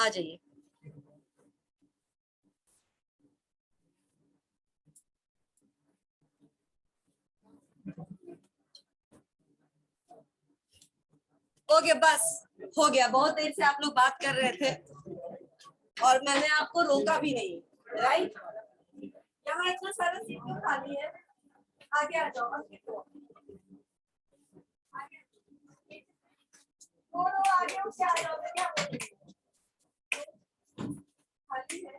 आ जाइए। हो गया, बस हो गया। बहुत देर से आप लोग बात कर रहे थे और मैंने आपको रोका भी नहीं, राइट। यहाँ इतना सारा सीट क्यों खाली है? आगे आ जाओ, आगे आगे आ जाओ, क्या खाली है?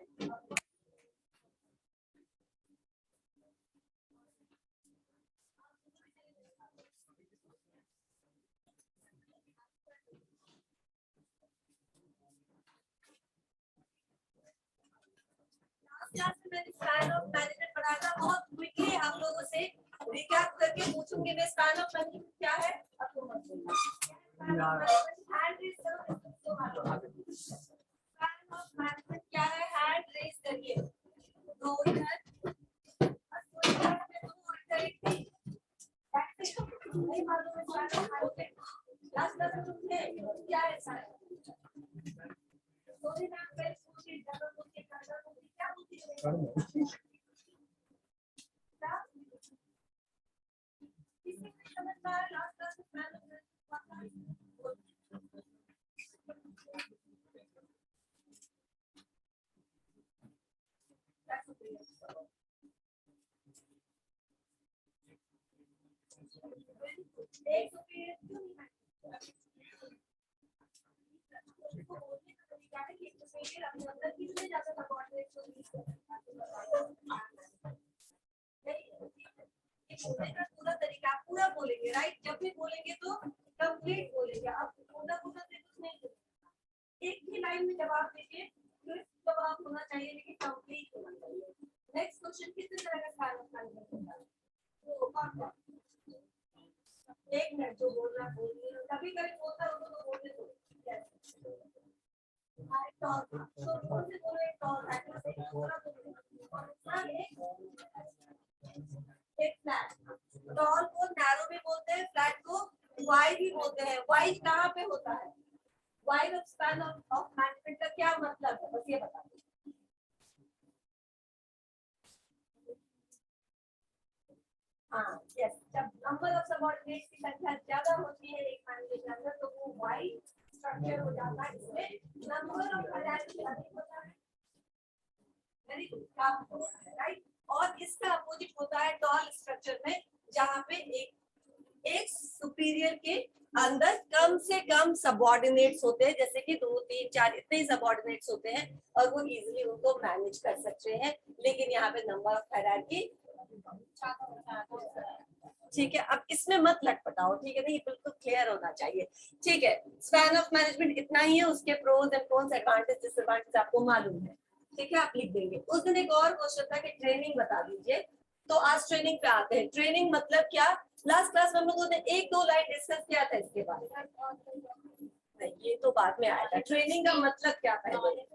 क्लास में मैंने स्पैन ऑफ मैनेजमेंट पढ़ाया था। बहुत क्विकली आप लोगों से रिकैप करके पूछूंगी मैं, स्पैन ऑफ मैनेजमेंट क्या है आपको मत बोलना। स्पैन ऑफ मैनेजमेंट क्या है, हैंड रेज करिए। तो इधर नहीं मालूम है लास्ट क्लास में तुमने क्या है सर? सॉरी मैम, पहले पूछिए जगह पूछिए क्या पूछिए? पूरा तरीका पूरा बोलेंगे, राइट। जब भी बोलेंगे तो कंप्लीट बोलेंगे। अब पूरा पूरा नहीं, एक ही लाइन में जवाब दीजिए। जवाब होना चाहिए लेकिन कंप्लीट होना चाहिए। नेक्स्ट क्वेश्चन, कितने तरह का सवाल होता है? एक मिनट, जो बोल रहा बोलिए। कभी कभी बोलता है तो बोलने दो। टॉल को नैरो भी बोलते हैं, फ्लैट को वाइड भी बोलते हैं। वाइड कहाँ पे होता है? Wide of span of management का क्या मतलब है, बस ये बता दो। हाँ, यस। जब नंबर ऑफ सबऑर्डिनेट्स की संख्या ज्यादा होती है एक मैनेजर के अंदर तो वो वाइड स्ट्रक्चर हो जाता है। इसमें नंबर ऑफ हायरार्की अधिक होता है। Very good, right. और इसका अपोजिट होता है टॉल स्ट्रक्चर में, जहाँ पे एक सुपीरियर के अंदर कम से कम सबऑर्डिनेट्स होते हैं, जैसे कि 2 3 4 इतने ही सबऑर्डिनेट्स होते हैं और वो इजीली उनको मैनेज कर सकते हैं। लेकिन यहाँ पे नंबर ऑफ हायरार्की, ठीक है। अब इसमें मत लटपटाओ, ठीक है ना, ये बिल्कुल क्लियर होना चाहिए, ठीक है। स्पैन ऑफ मैनेजमेंट इतना ही है, उसके pros and cons, advantage disadvantage आपको मालूम है, ठीक है। आप लिख देंगे। उस दिन एक और क्वेश्चन था कि ट्रेनिंग बता दीजिए, तो आज ट्रेनिंग पे आते हैं। ट्रेनिंग मतलब क्या? लास्ट क्लास में हम लोगों ने 1-2 लाइन डिस्कस किया था इसके बारे में, ये तो बाद में आया था। ट्रेनिंग का मतलब क्या? पहले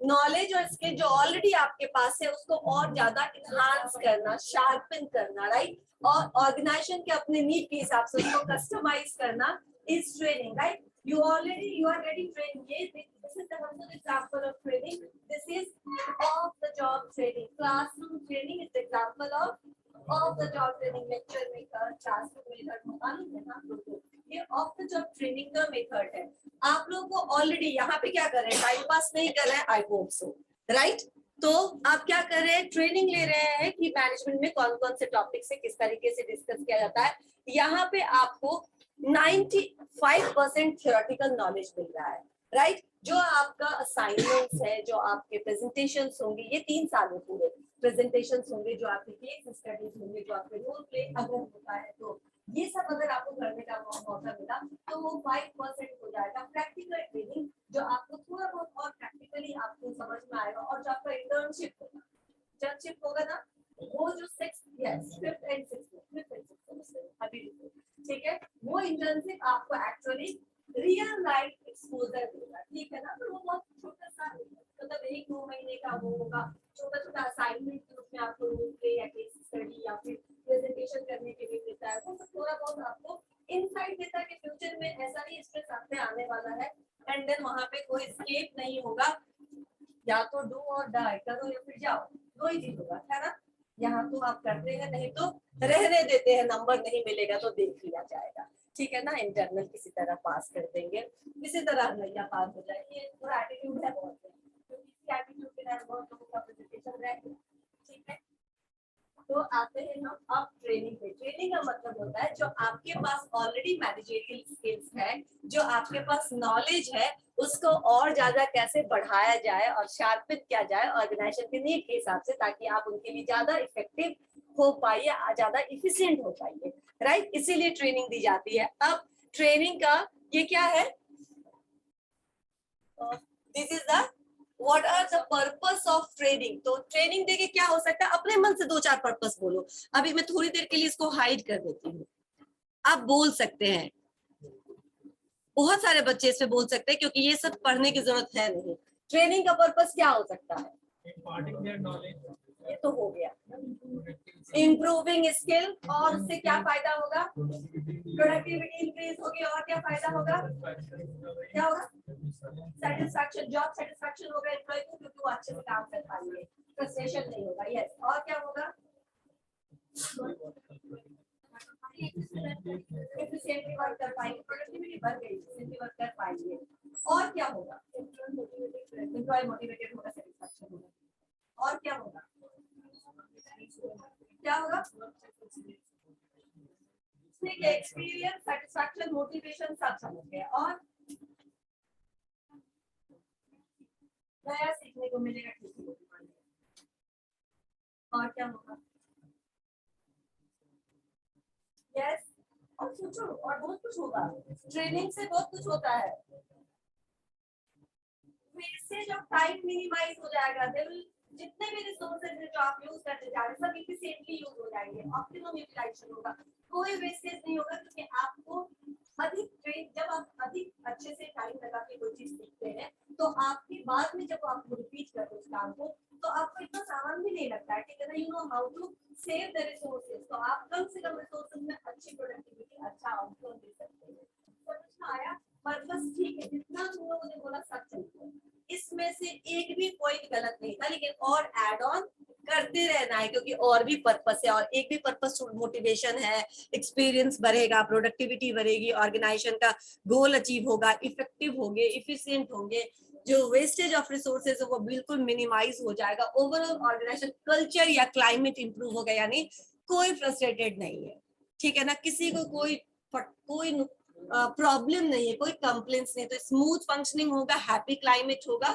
नॉलेज और स्किल जो ऑलरेडी आपके पास है उसको और ज्यादा इनहांस करना, शार्पन करना, राइट। और ऑर्गेनाइजेशन के अपने नीड के हिसाब से उसको कस्टमाइज करना is training, right. You are getting trained. This is the example of training. This is off the job training. Classroom training is the example of off the job training. Lecture method, classroom method, मालूम है ना आप लोगों को? ये off the job training का method है। आप लोगों को ऑलरेडी यहाँ पे क्या कर रहे हैं? टाइम पास नहीं कर रहे हैं, आई होप सो, राइट। तो आप क्या कर रहे हैं? ट्रेनिंग ले रहे हैं कि मैनेजमेंट में कौन कौन से टॉपिक से किस तरीके से डिस्कस किया जाता है। यहाँ पे आपको 95% थियोरेटिकल नॉलेज मिल रहा है, राइट। जो आपका असाइनमेंट्स है, जो आपके प्रेजेंटेशंस होंगे, ये 3 साल में पूरे प्रेजेंटेशंस होंगे, जो आपके केस स्टडीज होंगे, जो आपके रोल प्ले अगर होता है तो ये सब अगर आपको करने का मौका मिला तो वो 5% हो जाएगा। प्रैक्टिकल ट्रेनिंग जो आपको थोड़ा बहुत और प्रैक्टिकली आपको समझ में आएगा, और जो आपका इंटर्नशिप होगा ना, वो जो 5th and 6th अभी, ठीक है, वो इंटर्नशिप आपको एक्चुअली रियल लाइफ एक्सपोजर देगा, ठीक है ना। तो वो बहुत छोटा सा, मतलब 1-2 महीने का वो होगा, छोटा छोटा असाइनमेंट के रूप में आपको रोल प्ले या केस स्टडी या फिर प्रेजेंटेशन करने के लिए देता है। वो थोड़ा बहुत आपको इनसाइट देता है कि फ्यूचर में ऐसा नहीं स्ट्रेस आप पे आने वाला है, एंड देन वहां पे कोई स्केप नहीं होगा, या तो डू और डाई करो या फिर जाओ, दो ही चीज होगा, है ना। यहाँ तो आप करते हैं, नहीं तो रहने देते हैं, नंबर नहीं मिलेगा तो देख लिया जाएगा, ठीक है ना। इंटरनल किसी तरह पास कर देंगे, किसी तरह नैया पार हो जाए, ये पूरा एटीट्यूड है बहुत, क्योंकि इसी एटीट्यूड के साथ बहुत लोगों का प्रेजेंटेशन रहेगा, ठीक है। तो आते हैं हम अब ट्रेनिंग पे। ट्रेनिंग का मतलब होता है जो आपके पास ऑलरेडी मैनेजरियल स्किल्स है, जो आपके पास नॉलेज है, उसको और ज्यादा कैसे बढ़ाया जाए और शार्पन किया जाए ऑर्गेनाइजेशन के नीड के हिसाब से, ताकि आप उनके लिए ज्यादा इफेक्टिव हो पाइए, ज्यादा इफिशिएंट हो पाइए, राइट। इसीलिए ट्रेनिंग दी जाती है। अब ट्रेनिंग का ये क्या है, this is the what are the purpose of training. तो ट्रेनिंग देके क्या हो सकता है, अपने मन से दो चार पर्पस बोलो। अभी मैं थोड़ी देर के लिए इसको हाइड कर देती हूँ, आप बोल सकते हैं, बहुत सारे बच्चे इसमें बोल सकते हैं, क्योंकि ये सब पढ़ने की जरूरत है नहीं। ट्रेनिंग का पर्पस क्या हो सकता है, ये तो हो गया, इम्प्रूविंग स्किल, और उससे क्या फायदा होगा, प्रोडक्टिविटी इंक्रीज होगी, और क्या फायदा होगा, क्या होगा, सेटिस्फैक्शन, जॉब सेटिस्फैक्शन होगा एम्प्लॉय को, क्योंकि वो अच्छे से काम कर पाएंगे, फ्रस्ट्रेशन नहीं होगा, यस। और क्या होगा, एफिशिएंटली वर्क कर पाएंगे, प्रोडक्टिविटी बढ़ गई, एफिशिएंटली वर्क कर पाएंगे। और क्या होगा, एम्प्लॉय मोटिवेटेड होगा, सेटिस्फैक्शन होगा। और क्या होगा, क्या होगा, ठीक है, एक्सपीरियंस, सेटिस्फैक्शन, मोटिवेशन सब समझ गए। और नया सीखने को मिलेगा, ठीक है। और क्या होगा, यस। और सोचो, और बहुत कुछ होगा, ट्रेनिंग से बहुत कुछ होता है। वेस्टेज ऑफ टाइम मिनिमाइज हो जाएगा, जितने भी रिसोर्सेज जो आप यूज करते जा रहे हैं सब इफिशिएंटली यूज हो जाएंगे, ऑप्टिमम यूटिलाइजेशन होगा, कोई वेस्टेज नहीं होगा, क्योंकि आपको अधिक ट्रेन, जब आप अधिक अच्छे से टाइम लगा के कोई चीज सीखते हैं, तो आपके बाद में जब आप रिपीट करते उस काम को, तो आपको इतना सामान भी नहीं लगता है, ठीक है ना। You know how to save the resources, तो आप कम से कम रिसोर्सेज में अच्छी प्रोडक्टिविटी, अच्छा आउटपुट दे सकते हैं। समझ में आया, पर्पस ठीक है, जितना तुम लोगों ने बोला सब चलता है, इसमें से एक भी पॉइंट गलत नहीं था, लेकिन और ऐड ऑन करते रहना है, क्योंकि और भी पर्पस है, और एक भी पर्पस मोटिवेशन है, एक्सपीरियंस बढ़ेगा, प्रोडक्टिविटी बढ़ेगी, ऑर्गेनाइजेशन का गोल अचीव होगा, इफेक्टिव होंगे, इफिशिएंट होंगे, जो वेस्टेज ऑफ रिसोर्सेज है वो बिल्कुल मिनिमाइज हो जाएगा, ओवरऑल ऑर्गेनाइजेशन कल्चर या क्लाइमेट इंप्रूव होगा, यानी कोई फ्रस्ट्रेटेड नहीं है, ठीक है ना, किसी को कोई प्रॉब्लम नहीं है, कोई कंप्लेंट्स नहीं, तो स्मूथ फंक्शनिंग होगा, हैप्पी क्लाइमेट होगा,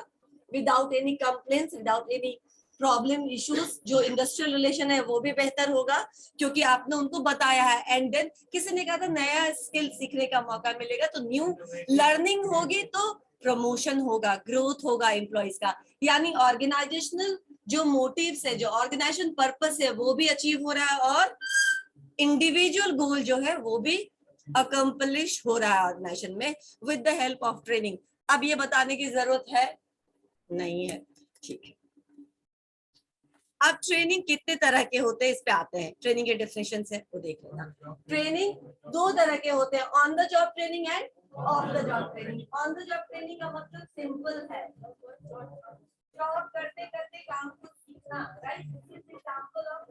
without any complaints, without any problem issues. जो इंडस्ट्रियल रिलेशन है वो भी बेहतर होगा, क्योंकि आपने उनको बताया है। एंड देन किसी ने कहा था नया स्किल सीखने का मौका मिलेगा, तो न्यू लर्निंग होगी, तो प्रमोशन होगा, ग्रोथ होगा एम्प्लॉइज का, यानी ऑर्गेनाइजेशनल जो मोटिव्स है, जो ऑर्गेनाइजेशन पर्पस है, वो भी अचीव हो रहा है, और इंडिविजुअल गोल जो है वो भी अकम्पलिश हो रहा है ऑर्गेनाइजेशन में with the help of training. अब ये बताने की जरूरत है नहीं है, ठीक है। अब ट्रेनिंग कितने तरह के होते हैं इस पे आते हैं, ट्रेनिंग के डेफिनेशन है वो देख लेना। ट्रेनिंग दो तरह के होते हैं, on the job training end of the job training. On the job training का मतलब सिंपल है, जॉब करते करते काम को सीखना, right. Example of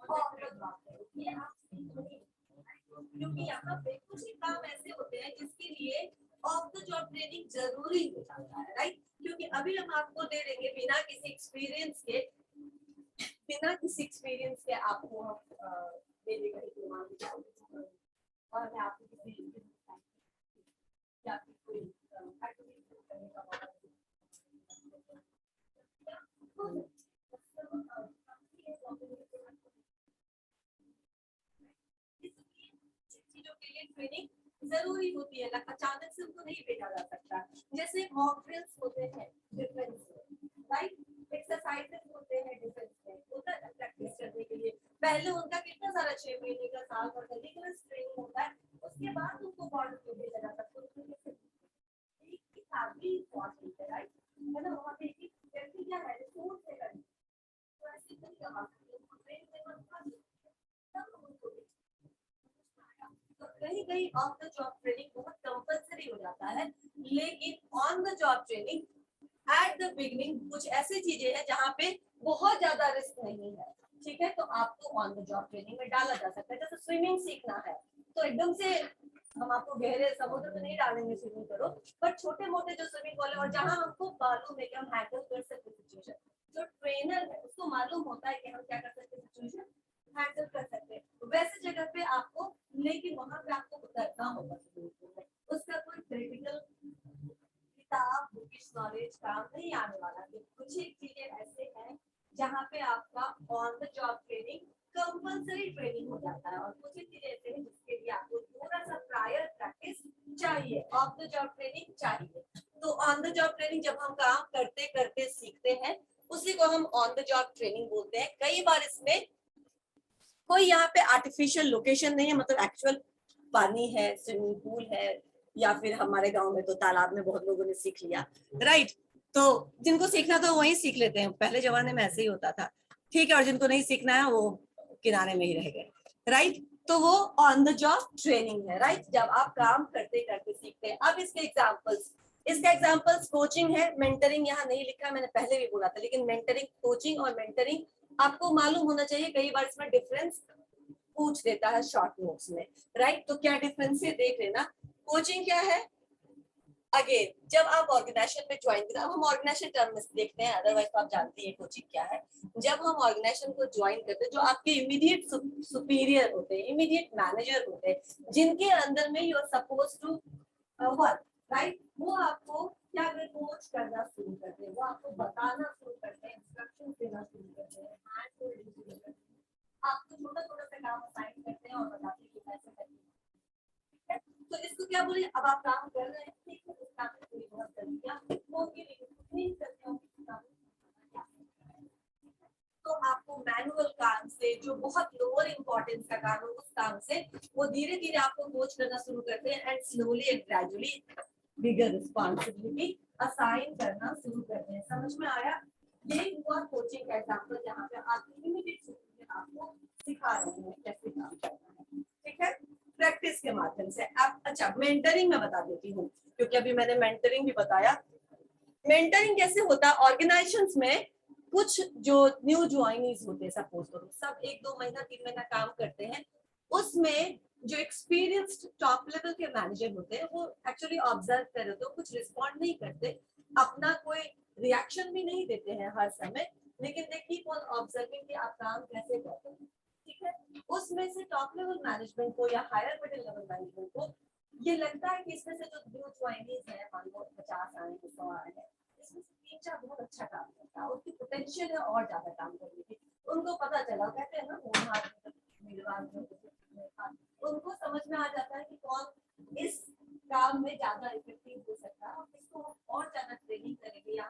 of the job training, ये आप क्योंकि यहाँ पे कुछ ही काम ऐसे होते हैं जिसके लिए ऑफ द जॉब ट्रेनिंग जरूरी हो जाता है, राइट। क्योंकि अभी हम आपको दे देंगे बिना किसी एक्सपीरियंस के, आपको हम दे देंगे, और मैं आपको किसी या कोई एक्टिविटी करने का मौका चीजों के लिए ट्रेनिंग जरूरी होती है, अचानक से उनको नहीं भेजा जा सकता। जैसे मॉक ड्रिल्स होते हैं डिफेंस में, राइट, एक्सरसाइजेस होते हैं डिफेंस में, होता है प्रैक्टिस करने के लिए। पहले उनका कितना सारा 6 महीने का, साल भर का रिगरस ट्रेनिंग होता है, उसके बाद उनको बॉर्डर पे भेजा जाता है। इम्पोर्टेंट है, राइट, है ना। वहाँ पे एक व्यक्ति क्या है, रिसोर्स है, तो ऐसे नहीं करवा सकते, उनको ट्रेन में मत कर, तब उनको कहीं कहीं ऑन द जॉब ट्रेनिंग बहुत कंपलसरी हो जाता है, लेकिन on the job training at the beginning कुछ ऐसी चीजें हैं जहाँ पे बहुत ज्यादा रिस्क नहीं है, ठीक है, तो आपको ऑन द जॉब ट्रेनिंग में डाला जा सकता है। जैसे स्विमिंग सीखना है तो एकदम से हम आपको गहरे समुद्र में नहीं डालेंगे स्विमिंग करो, पर छोटे मोटे जो स्विमिंग पूल है और जहाँ हमको मालूम है कि हम हैंडल कर सकते सिचुएशन, जो ट्रेनर है उसको मालूम होता है कि हम क्या कर सकते हैं, सिचुएशन हैंडल कर सकते हैं, वैसे जगह पे आपको, लेकिन वहां पे आपको उतरना होगा स्विमिंग पूल में। उसका कोई क्रिटिकल किताब बुकिश नॉलेज काम नहीं आने वाला। तो कुछ ही चीजें ऐसे हैं जहाँ पे आपका on the job training compulsory training हो जाता है, और कुछ ही चीजें ऐसे हैं जिसके लिए आपको थोड़ा सा प्रायर प्रैक्टिस चाहिए, ऑन द जॉब ट्रेनिंग चाहिए। तो ऑन द जॉब ट्रेनिंग जब हम काम करते करते सीखते हैं उसी को हम ऑन द जॉब ट्रेनिंग बोलते हैं। कई बार इसमें कोई यहाँ पे आर्टिफिशियल लोकेशन नहीं है, मतलब एक्चुअल पानी है, स्विमिंग पूल है, या फिर हमारे गांव में तो तालाब में बहुत लोगों ने सीख लिया, राइट। तो जिनको सीखना तो वहीं सीख लेते हैं, पहले जमाने में ऐसे ही होता था, ठीक है, और जिनको नहीं सीखना है वो किनारे में ही रह गए, राइट। तो वो ऑन द जॉब ट्रेनिंग है, राइट, जब आप काम करते करते सीखते हैं। अब इसके एग्जाम्पल्स, इसका एग्जाम्पल्स कोचिंग है, मेंटरिंग यहाँ नहीं लिखा, मैंने पहले भी बोला था, लेकिन मेंटरिंग, कोचिंग और मेंटरिंग आपको मालूम होना चाहिए। कई बार इसमें डिफरेंस पूछ देता है शॉर्ट नोट्स में, राइट। तो क्या डिफरेंस है देख लेना। कोचिंग क्या है, अगेन जब आप ऑर्गेनाइजेशन में ज्वाइन करते हैं, अब हम ऑर्गेनाइजेशन टर्म में देखते हैं, अदरवाइज तो आप जानते हैं कोचिंग क्या है। जब हम ऑर्गेनाइजेशन को ज्वाइन करते हैं, जो आपके इमीडिएट सुपीरियर होते हैं, इमीडिएट मैनेजर होते हैं, जिनके अंदर में you are suppose to work, right, वो आपको क्या कोच करना शुरू करते हैं, वो आपको बताना शुरू करते हैं, इंस्ट्रक्शन देना शुरू करते हैं, आपको छोटा छोटा सा काम असाइन करते हैं और बताते हैं कि कैसे करना है। तो इसको क्या बोले, अब आप काम कर रहे हैं, ठीक है, उस काम में थोड़ी बहुत गलतियां होंगी, लेकिन उतनी गलतियां तो आपको मैनुअल काम से, जो बहुत लोअर इंपॉर्टेंस का काम है, उस काम से वो धीरे धीरे आपको कोच करना शुरू करते हैं, and slowly and gradually bigger responsibility assign करना शुरू करते हैं। समझ में आया? ये हुआ कोचिंग का एग्जांपल, जहाँ पे आप इमीडिएट आपको सिखा रहे हैं कैसे काम करना है, ठीक है, प्रैक्टिस के माध्यम से। अब अच्छा, मेंटरिंग में बता देती हूँ, क्योंकि अभी मैंने मेंटरिंग भी बताया। मेंटरिंग कैसे होता है ऑर्गेनाइजेशंस में, कुछ जो न्यू ज्वाइनीज होते हैं, सपोज करो सब 1-2 महीना 3 महीना काम करते हैं, उसमें जो एक्सपीरियंस्ड टॉप लेवल के मैनेजर होते हैं वो एक्चुअली ऑब्जर्व कर रहे होते हैं, कुछ रिस्पॉन्ड नहीं करते, अपना कोई रिएक्शन भी नहीं देते हैं हर समय, लेकिन दे कीप ऑन ऑब्जर्विंग कि आप काम कैसे करते हैं, ठीक है। उसमें से टॉप लेवल मैनेजमेंट को या हायर मिडिल लेवल मैनेजमेंट को ये लगता है कि इसमें से जो न्यू ज्वाइनीज है, मान लो 50 आए हैं, 100 आए हैं, इसमें से 3-4 बहुत अच्छा काम करता है, उसकी पोटेंशियल है और ज्यादा काम करने की, उनको पता चला, कहते हैं ना उनको समझ में आ जाता है कि कौन इस काम में ज्यादा इफेक्टिव हो सकता है, और इसको और ज्यादा ट्रेनिंग करेंगे या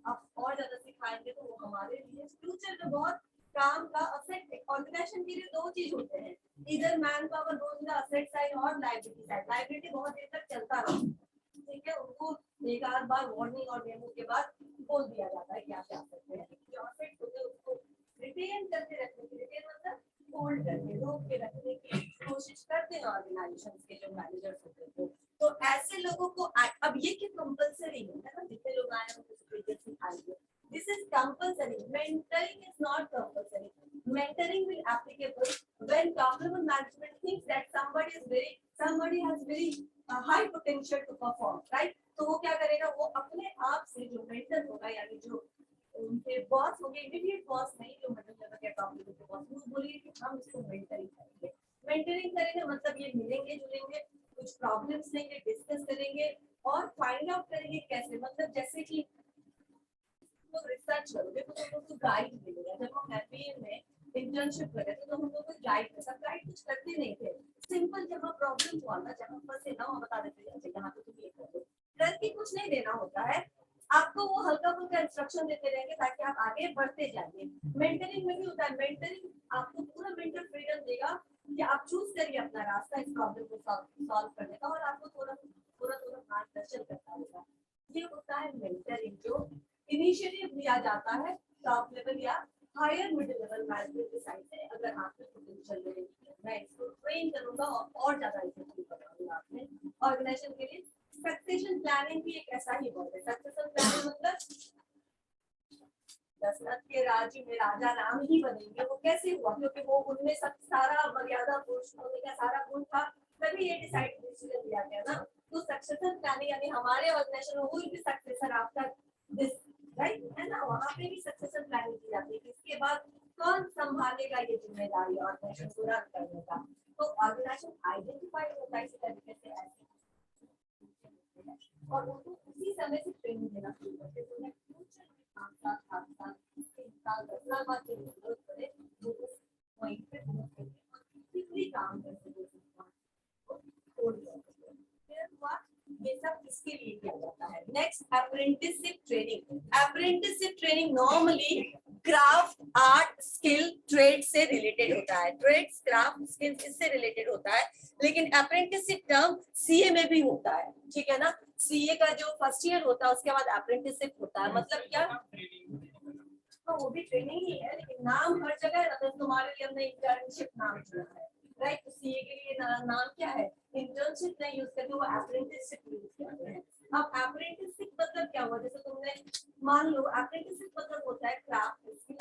हम और ज्यादा सिखाएंगे तो वो हमारे लिए फ्यूचर में बहुत काम का असेट। ऑर्गेनाइजेशन के लिए 2 चीज होते हैं, इधर man power goes the asset side और लायबिलिटी साइड। लायबिलिटी बहुत देर तक चलता रहा, ठीक है, उनको एक आध बार वार्निंग और मेमो के बाद बोल दिया जाता है कि आप क्या करते हैं, जो असेट होते हैं उसको रिटेन करके रखने के लिए, रिटेन मतलब होल्ड करके रोक के रखने की कोशिश करते हैं ऑर्गेनाइजेशन के जो मैनेजर्स होते हैं। तो ऐसे लोगों को अब ये कि कंपलसरी है ना, जितने लोग आए हैं उनको सिखाएंगे, this is compulsory, mentoring is not compulsory, mentoring will applicable when top level management thinks that somebody has very high potential to perform, right। तो वो क्या करेगा, वो अपने आप से जो मेंटर होगा, यानी जो उनके बॉस होंगे, इमीडिएट बॉस नहीं, जो मिडिल लेवल के टॉप लेवल के बॉस, वो बोलेंगे कि हम इसको मेंटरिंग करेंगे। मेंटरिंग करेंगे मतलब ये मिलेंगे जुलेंगे, कुछ प्रॉब्लम्स लेंगे, डिस्कस करेंगे और फाइंड आउट करेंगे कैसे, मतलब जैसे कि तो रिसर्च करोगे तो तुम लोग को गाइड मिलेगा। जब हम एमबीए में इंटर्नशिप कर रहे थे तो हम लोग को गाइड था, सब गाइड कुछ करते नहीं थे, सिंपल जहाँ प्रॉब्लम हुआ था, जहाँ फंसे ना, वो बता देते थे यहाँ पे तुम ये करो, करके कुछ नहीं देना होता है आपको, वो हल्का फुल्का इंस्ट्रक्शन देते रहेंगे ताकि आप आगे बढ़ते जाइए। मेंटरिंग में भी होता है, मेंटरिंग आपको पूरा मेंटल फ्रीडम देगा कि आप चूज करिए अपना रास्ता इस प्रॉब्लम को सॉल्व करने का, और आपको थोड़ा मार्गदर्शन करता होगा। ये होता है मेंटरिंग, जो इनिशिएटिव लिया जाता है टॉप लेवल या हायर मिडिल लेवल मैनेजमेंट की साइड से। अगर आपको पोटेंशियल है मैं इसको ट्रेन करूंगा और ज्यादा इफेक्टिव ऑर्गेनाइजेशन के लिए। सक्सेशन प्लानिंग भी एक ऐसा ही वर्ड है। सक्सेशन प्लानिंग मतलब दशरथ के राज्य में राजा राम ही बनेंगे, वो कैसे हुआ? क्योंकि वो उनमें सब सारा मर्यादा पुरुष होने का सारा गुण था, तभी ये डिसीजन लिया गया ना। तो सक्सेशन प्लानिंग यानी हमारे ऑर्गेनाइजेशन में who will be successor after this, right, है ना? वहाँ पे भी सक्सेशन प्लानिंग की जाती है कि इसके बाद कौन संभालेगा ये जिम्मेदारी ऑर्गेनाइजेशन को रन करने का। तो ऑर्गेनाइजेशन आइडेंटिफाई होता है इसी तरीके से ऐसे, और उनको उसी समय से ट्रेनिंग देना शुरू करते हैं। फ्यूचर में 5 साल 3 साल 10 साल बाद जो जरूरत पड़े वो वहीं पे कितनी काम कर सके ये सब इसके लिए किया जाता है। Next, apprenticeship training. Apprenticeship training normally craft, art, skill, trade से रिलेटेड होता है। ट्रेड्स, क्राफ्ट, स्किल इससे रिलेटेड होता है, लेकिन अप्रेंटिसशिप टर्म सीए में भी होता है, ठीक है ना? सीए का जो फर्स्ट ईयर होता है उसके बाद अप्रेंटिसशिप होता है। मतलब क्या? हाँ, वो भी ट्रेनिंग ही है, लेकिन नाम हर जगह है ना। तो तुम्हारे लिए हमने इंटर्नशिप नाम चुना है, राइट? तो सीए के लिए नाम क्या है? इंटर्नशिप नहीं यूज करके वो अप्रेंटिसशिप यूज करते हैं। अब अप्रेंटिसशिप मतलब क्या हुआ? जैसे तुमने मान लो अप्रेंटिसशिप मतलब होता है क्राफ्ट, स्किल,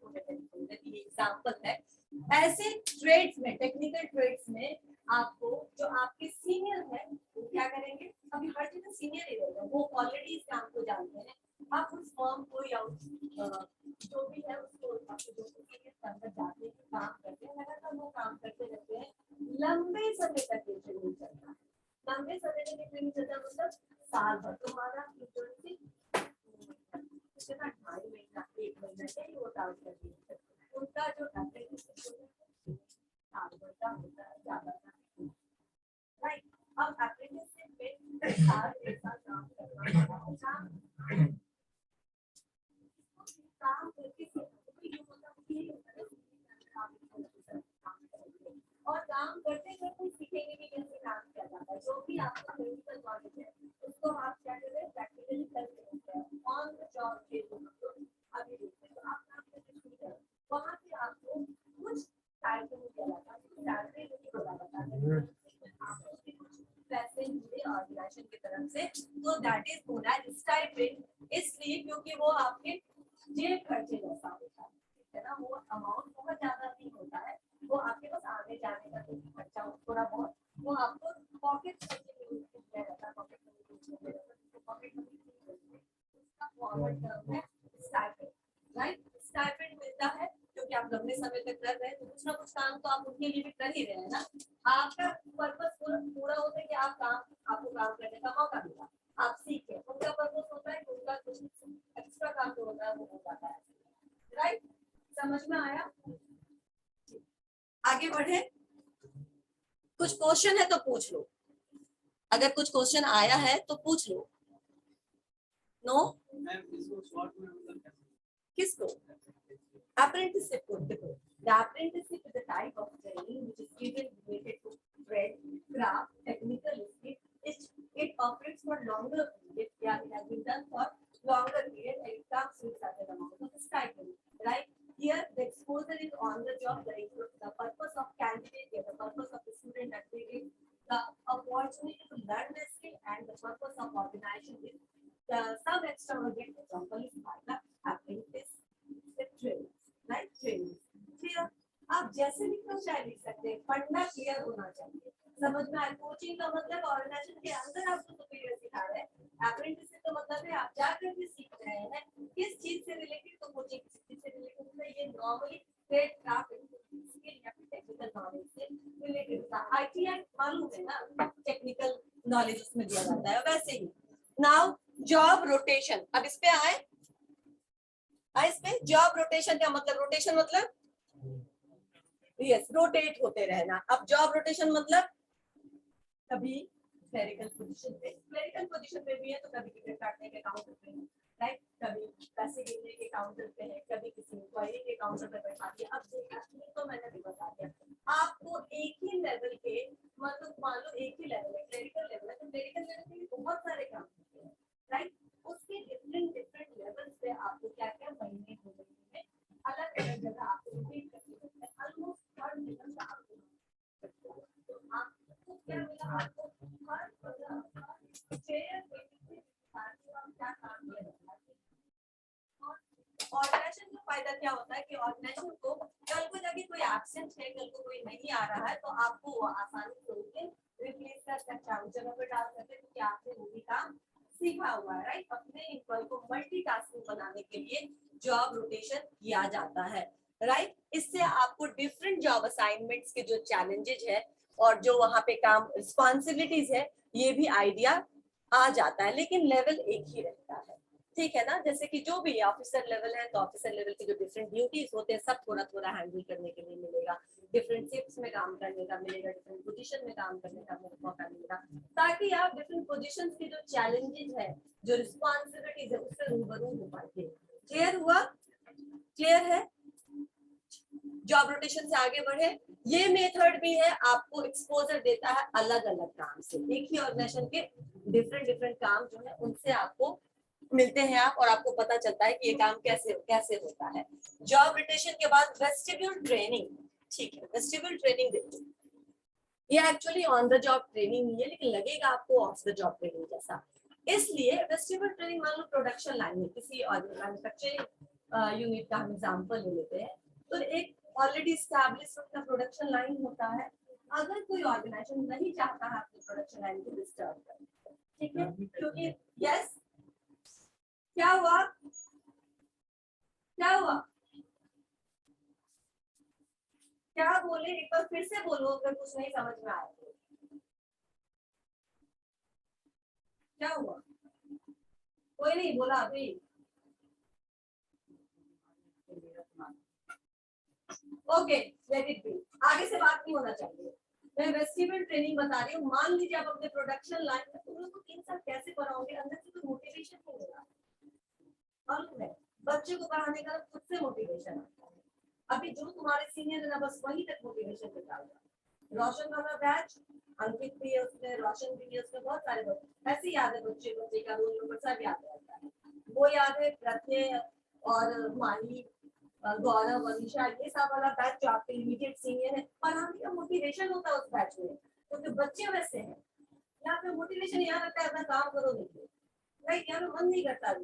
छोटे तरीके ये एग्जांपल है। ऐसे ट्रेड्स में, टेक्निकल ट्रेड्स में आपको जो आपके सीनियर है वो क्या करेंगे? अभी हर जगह सीनियर ही रहेगा, वो ऑलरेडी इस काम को जानते हैं। आप उस फॉर्म को या उस जो भी है उसको आपके जो अंदर जाते हैं, काम करते हैं, लगातार वो काम करते रहते हैं, लंबे समय तक ये ट्रेनिंग चलता है। लंबे समय तक ये ट्रेनिंग चलता है मतलब साल भर। तुम्हारा इंटर्नशिप कितना 2.5 महीना 1 महीना यही होता है। उनका जो अप्रेंटिसशिप होता है साल भर का होता है, ज्यादा राइट। अब अप्रेंटिसशिप में साल 1 साल काम करना, काम करके और काम करते करते सीखेंगे कि कैसे काम किया जाता है। जो भी आपका टेक्निकल नॉलेज है उसको आप क्या करें? प्रैक्टिकली करते रहते हैं, ऑन द जॉब ट्रेनिंग। अभी देखते हैं आप काम करके शुरू करें, वहाँ से आपको कुछ टाइपिंग किया जाता है, सैलरी नहीं बोला जाता है, आपको कुछ पैसे मिले ऑर्गेनाइजेशन की तरफ से, तो that is known as stipend. इसलिए क्योंकि वो आपके जेब खर्चे जैसा होता है ना, वो अमाउंट बहुत ज्यादा नहीं होता है, वो आपके पास आने जाने का जो खर्चा थोड़ा बहुत वो आपको पॉकेट खर्चे में यूज किया जाता है, पॉकेट मनी यूज किया जाता है, पॉकेट मनी उसका फॉरवर्ड टर्म है स्टाइपेंड, राइट? स्टाइपेंड मिलता है क्योंकि आप लंबे समय तक कर रहे हैं, तो कुछ ना कुछ काम तो आप उनके लिए भी कर ही रहे हैं ना। आपका पर्पस पूरा होता है कि आप काम, आपको काम करने का मौका मिला, आप सीखे। उनका पर्पस होता है कि उनका कुछ एक्स्ट्रा काम जो होता है वो हो जाता है, राइट? समझ में आया? आगे बढ़े। कुछ क्वेश्चन है तो पूछ लो, अगर कुछ क्वेश्चन आया है तो पूछ लो। नो? किसको? अप्रेंटिसशिप को। देखो, the apprenticeship is a type of training which is given related to trade, craft, technical skill. It operates for longer period. Yeah, it has been done for longer period and it comes with certain amount of stipend, right? Here, the exposure is on the job. The purpose of candidate, the purpose of the student activity, the opportunity to learn the skill, and the purpose of organization is some extravagant example is the apprenticeship training, right? Training. Clear? आप जैसे भी question चाहे लिख सकते हैं, पढ़ना clear होना चाहिए, समझ में आए। कोचिंग का मतलब ऑर्गेनाइजेशन के अंदर आपको सुपीरियर सिखा रहे हैं, अप्रेंटिसशिप का मतलब है आप जाकर के सीख रहे हैं किस चीज से रिलेटेड, तो कोचिंग किस चीज से रिलेटेड है। ये नॉर्मली ट्रेड, क्राफ्ट, स्किल या टेक्निकल नॉलेज से रिलेटेड होता है। आईटीआई मालूम है ना, टेक्निकल नॉलेज उसमें दिया जाता है। वैसे ही नाउ जॉब रोटेशन, अब इस पे आए। इस पे जॉब रोटेशन का मतलब, रोटेशन मतलब यस, रोटेट होते रहना। अब जॉब रोटेशन मतलब कभी क्लरिकल पोजीशन पे भी है तो कभी टिकट काटने के काउंटर पे है, राइट? कभी पैसे गिनने के काउंटर पे है, कभी किसी इंक्वायरी के काउंटर पे बैठा दिया। अब देखा तो मैंने भी बता दिया आपको, एक ही लेवल के, मतलब मान लो एक ही लेवल है, क्लरिकल लेवल है, तो क्लरिकल लेवल पे बहुत सारे काम होते हैं, राइट? उसके डिफरेंट लेवल्स पे आपको क्या क्या महीने हो गए हैं, अलग अलग जगह आपको रिपीट करते हैं। ऑलमोस्ट हर लेवल का आपको, तो आपको क्या मिला? आपको हर फायदा क्या होता है कि ऑर्गेनाइजेशन को कल को जाके कोई एब्सेंट है, कल को कोई नहीं आ रहा है, तो आपको वो आसानी से उसे रिप्लेस कर सकता है, उस जगह पे डाल सकते हैं, क्योंकि आपने वो भी काम सीखा हुआ है, राइट। अपने एम्प्लॉय को मल्टीटास्किंग बनाने के लिए जॉब रोटेशन किया जाता है, राइट। इससे आपको डिफरेंट जॉब असाइनमेंट्स के जो चैलेंजेस है और जो वहां पे काम रिस्पॉन्सिबिलिटीज है, ये भी आइडिया आ जाता है, लेकिन लेवल एक ही रहता है, ठीक है ना। जैसे कि जो भी ऑफिसर लेवल है, तो ऑफिसर लेवल की जो डिफरेंट ड्यूटीज होते हैं, सब थोड़ा थोड़ा हैंडल करने के लिए मिलेगा, डिफरेंट शिफ्ट्स में काम करने का मिलेगा, डिफरेंट पोजीशन में काम करने का मौका मिलेगा, ताकि आप डिफरेंट पोजीशंस के जो चैलेंजेस है, जो रिस्पॉन्सिबिलिटीज है, उससे रूबरू हो पाए। क्लियर हुआ? क्लियर है? जॉब रोटेशन से आगे बढ़े, ये मेथड भी है, आपको एक्सपोजर देता है अलग अलग काम से, एक ही ऑर्गेनाइजेशन के डिफरेंट डिफरेंट काम जो है उनसे आपको मिलते हैं आप, और आपको पता चलता है कि ये काम कैसे कैसे होता है। जॉब रोटेशन के बाद वेस्टिब्यूल ट्रेनिंग, ठीक है। वेस्टिब्यूल ट्रेनिंग देखो, ये actually on the job training नहीं है, लेकिन लगेगा आपको ऑफ द जॉब ट्रेनिंग जैसा। इसलिए वेस्टिब्यूल ट्रेनिंग, मान लो प्रोडक्शन लाइन में किसी मैन्युफैक्चरिंग यूनिट का हम एग्जांपल ले लेते हैं, तो एक ऑलरेडी एस्टैब्लिश्ड का प्रोडक्शन लाइन होता है। अगर कोई ऑर्गेनाइजेशन नहीं चाहता है अपनी प्रोडक्शन लाइन को डिस्टर्ब करना, ठीक है, क्योंकि यस, क्या हुआ, क्या हुआ, क्या बोले, एक बार फिर से बोलो अगर कुछ नहीं समझ में आया तो। क्या हुआ, कोई नहीं बोला अभी? ओके, लेट इट बी, आगे से बात नहीं होना चाहिए। मैं वेस्टिब्यूल ट्रेनिंग बता रही हूँ। मान लीजिए आप अपने प्रोडक्शन लाइन में, तुम लोग को 3 साल कैसे पढ़ाओगे, अंदर से कोई मोटिवेशन नहीं होगा, मालूम है। बच्चे को पढ़ाने का खुद से मोटिवेशन आता है। अभी जो तुम्हारे सीनियर है ना, बस वही तक मोटिवेशन निकालता। रोशन वाला बैच, अंकित भी है उसमें, रोशन भी है उसमें, बहुत सारे बच्चे ऐसे याद है, बच्चे का रोल नंबर सब याद रहता है। वो याद है प्रत्यय और माही, गौरव, अनिशा, ये सब वाला बैच जो आपके इमीडिएट सीनियर है, पढ़ाने का मोटिवेशन होता है उस बैच में, क्योंकि बच्चे वैसे हैं। यहाँ पे मोटिवेशन यहाँ रहता है, अपना काम करो, देखिए राइट, यहाँ पे मन नहीं करता है,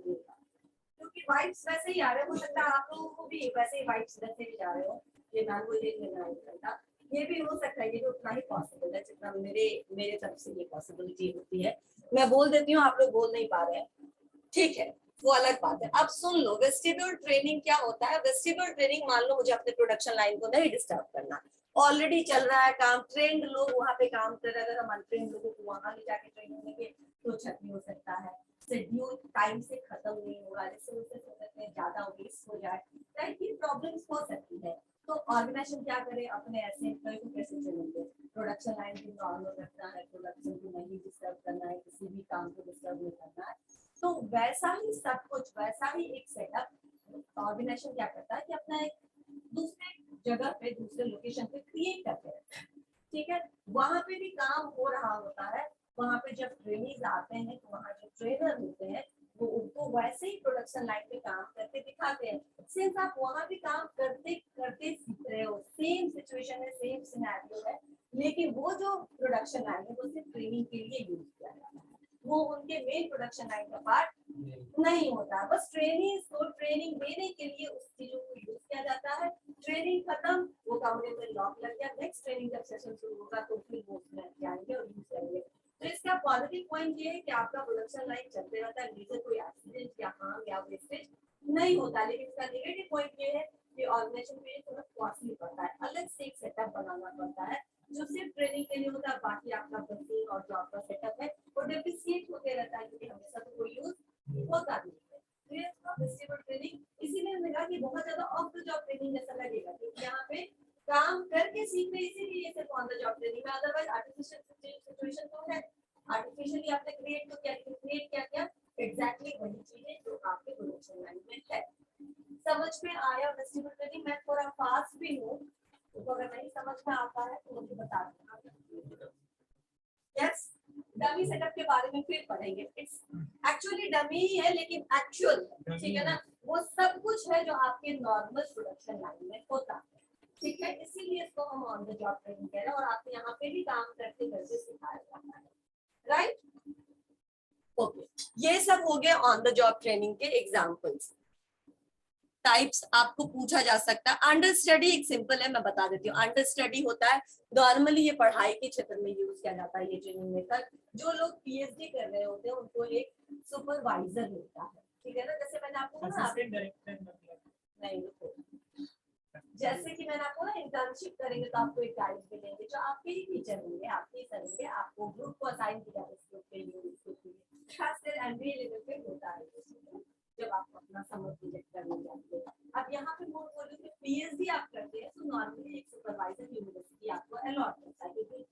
क्योंकि वाइब्स वैसे ही आ रहे हो सकता है आप लोगों को भी वैसे ही वाइब्स वैसे ही जा रहे हो, ये मैम को देख लेना है, ये भी हो सकता है, ये भी उतना ही पॉसिबल है जितना मेरे मेरे तरफ से ये पॉसिबिलिटी होती है। मैं बोल देती हूँ, आप लोग बोल नहीं पा रहे हैं, ठीक है, वो अलग बात है। अब सुन लो, वेस्टिब्यूल ट्रेनिंग क्या होता है। वेस्टिब्यूल ट्रेनिंग, मान लो मुझे अपने प्रोडक्शन लाइन को नहीं डिस्टर्ब करना, ऑलरेडी चल रहा है काम, ट्रेंड लोग वहां पे काम कर रहे हैं, अगर हम अनट्रेंड लोगों को वहां ले जाके ट्रेनिंग देंगे तो क्षति हो सकता है, शेड्यूल टाइम से खत्म नहीं होगा, रिसोर्सेज हो सकते हैं ज्यादा वेस्ट हो जाए, राइट, ये प्रॉब्लम्स हो सकती है। तो ऑर्गेनाइजेशन क्या करे, अपने ऐसे एम्प्लॉय को कैसे चलेंगे, प्रोडक्शन लाइन भी नॉर्मल रखना है, प्रोडक्शन को नहीं डिस्टर्ब करना है, किसी भी काम को डिस्टर्ब नहीं करना है, तो वैसा ही सब कुछ, वैसा ही एक सेटअप ऑर्गेनाइजेशन क्या करता है कि अपना एक दूसरे जगह पे, दूसरे लोकेशन पे क्रिएट करते हैं, ठीक है। वहां पे भी काम हो रहा होता है, वहां पे जब ट्रेनिंग आते हैं तो वहां जो ट्रेनर होते हैं वो उनको वैसे ही प्रोडक्शन लाइन पे काम करके दिखाते हैं। सिंस आप वहां भी काम करते करते सीख रहे हो, सेम सिचुएशन है, सेम सिनेरियो है, लेकिन वो जो प्रोडक्शन लाइन है वो सिर्फ ट्रेनिंग के लिए यूज किया जाता है, वो उनके मेन प्रोडक्शन लाइन का पार्ट नहीं होता। बस ट्रेनिंग को ट्रेनिंग देने के लिए उस चीजों को यूज किया जाता है। ट्रेनिंग खत्म, वो कमरे में लॉक लग गया, नेक्स्ट ट्रेनिंग जब सेशन शुरू होगा तो फिर वो उसमें जाएंगे और यूज करेंगे। तो इसका पॉजिटिव पॉइंट ये है कि आपका प्रोडक्शन लाइन चलते रहता है, नीचे कोई एक्सीडेंट या हार्म या वेस्टेज नहीं होता। लेकिन इसका नेगेटिव पॉइंट ये है कि ऑर्गेनाइजेशन पे थोड़ा कॉस्टली पड़ता है, अलग से एक सेटअप बनाना पड़ता है जो सिर्फ ट्रेनिंग के लिए होता है, बाकी आपका बसें और जॉब का सेटअप है वो डेप्रिसिएट होते रहता है, क्योंकि हमेशा तो कोई यूज होता नहीं है। तो ये वेस्टिब्यूल ट्रेनिंग, इसीलिए मैंने कहा कि बहुत ज्यादा ऑफ द जॉब ट्रेनिंग जैसा लगेगा, क्योंकि यहाँ पे काम करके सीख रहे, इसीलिए सिर्फ ऑन द जॉब ट्रेनिंग में। अदरवाइज आर्टिफिशियल सिचुएशन तो है, आर्टिफिशियली आपने क्रिएट तो क्या क्रिएट क्या किया, एग्जैक्टली वही चीजें जो आपके प्रोडक्शन लाइन में है। समझ में आया वेस्टिब्यूल ट्रेनिंग? मैं थोड़ा फास्ट भी हूँ, तो अगर नहीं समझ में आता है तो मुझे बता देना। यस, डमी सेटअप के बारे में फिर पढ़ेंगे। इट्स एक्चुअली डमी ही है लेकिन एक्चुअल, ठीक है ना, वो सब कुछ है जो आपके नॉर्मल प्रोडक्शन लाइन में होता है, ठीक है। इसीलिए इसको हम ऑन द जॉब ट्रेनिंग कह रहे हैं, और आपको यहाँ पे भी काम करते करते सिखाया जाता है, राइट। ओके, ये सब हो गया ऑन द जॉब ट्रेनिंग के एग्जांपल्स। टाइप्स आपको पूछा जा सकता है। अंडर स्टडी एक सिंपल है, मैं बता देती हूँ। अंडर स्टडी होता है नॉर्मली ये पढ़ाई के क्षेत्र में यूज किया जाता है। ये ट्रेनिंग मेथड जो लोग पीएचडी कर रहे होते हैं उनको एक सुपरवाइजर मिलता है, ठीक है ना। जैसे मैंने आपको बोला नहीं, जैसे कि मैंने आपको ना इंटर्नशिप करेंगे तो आपको एक गाइड मिलेंगे जो आपके ही टीचर होंगे, आपके ही सर होंगे, आपको ग्रुप को असाइन किया जाएगा। खासकर एमबीए लेवल पे होता है जब आप अपना समर प्रोजेक्ट करने जाते हैं। अब यहाँ पे मैं बोलूँ कि पीएचडी आप करते हैं तो नॉर्मली एक सुपरवाइजर यूनिवर्सिटी आपको अलॉट करता है, क्योंकि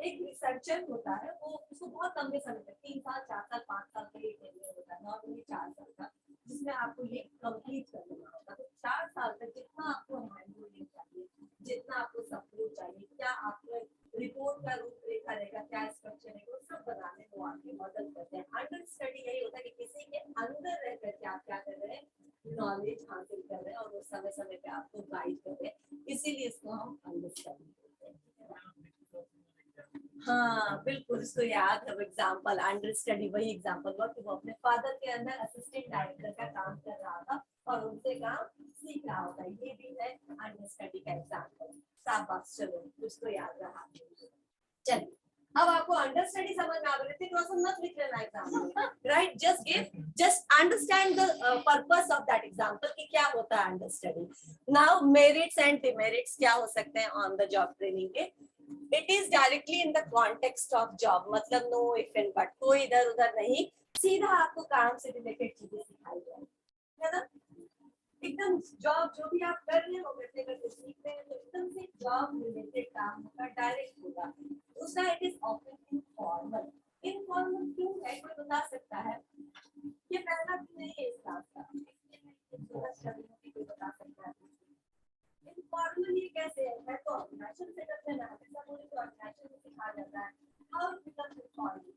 एक रिसर्चर होता है वो उसको बहुत लंबे समय तक 3 साल 4 साल 5 साल का ये टेन्योर होता है, नॉर्मली 4 साल का, जिसमें आपको ये कंप्लीट करना होता है। तो 4 साल तक जितना आपको हैंडहोल्डिंग चाहिए, जितना आपको सपोर्ट चाहिए, क्या आपको रिपोर्ट का रूपरेखा रहेगा, क्या स्ट्रक्चर है, वो सब बनाने में आपकी मदद करते हैं। अंडर स्टडी यही होता है कि किसी के अंदर रह करके आप क्या कर रहे हैं, नॉलेज हासिल कर रहे हैं और वो समय समय पे आपको गाइड कर रहे हैं, इसीलिए इसको हम अंडर स्टडी बोलते हैं। हाँ बिल्कुल, इसको याद है एग्जाम्पल। अंडर स्टडी वही एग्जाम्पल हुआ कि वो अपने फादर के अंदर असिस्टेंट डायरेक्टर का काम कर रहा था और उनसे काम सीख रहा होता है। ये भी है अंडर स्टडी का एग्जाम्पल। शाबाश, चलो उसको याद रहा। चलिए अब आपको अंडर स्टडी समझ में आ गई थी, थोड़ा सा मत लिख लेना एग्जाम में, right. Just understand the purpose of that example कि क्या होता है under study. Now merits and demerits क्या हो सकते हैं ऑन द जॉब ट्रेनिंग के। It is directly in the context of job, मतलब नो इफ एंड बट, कोई इधर उधर नहीं, सीधा आपको काम से रिलेटेड चीजें सिखाई जाएंगी, है ना। एकदम जॉब जो भी आप कर रहे हो करते करते सीख रहे हैं तो एकदम से जॉब रिलेटेड काम होगा, डायरेक्ट होगा। दूसरा it is often informal. Informal क्यों है, कोई बता सकता है? ये पहला भी नहीं है इस बात का, कोई बता सकता है? इनफॉर्मल ये कैसे है? मैं तो ऑर्गेनाइजेशन से करते हैं, ऐसा बोले तो ऑर्गेनाइजेशन में सिखाया जाता है। How it becomes informal?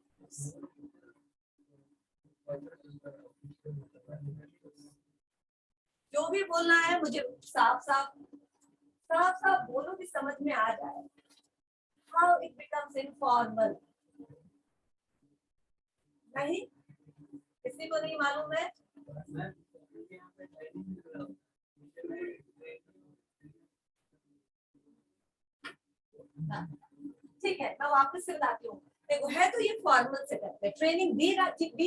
जो भी बोलना है मुझे साफ साफ बोलो कि समझ में आ जाए। How it becomes informal? नहीं, किसी को नहीं मालूम है? ठीक है, मैं वापस से बताती हूँ। देखो, है तो ये फॉर्मल सेटअप है, ट्रेनिंग दी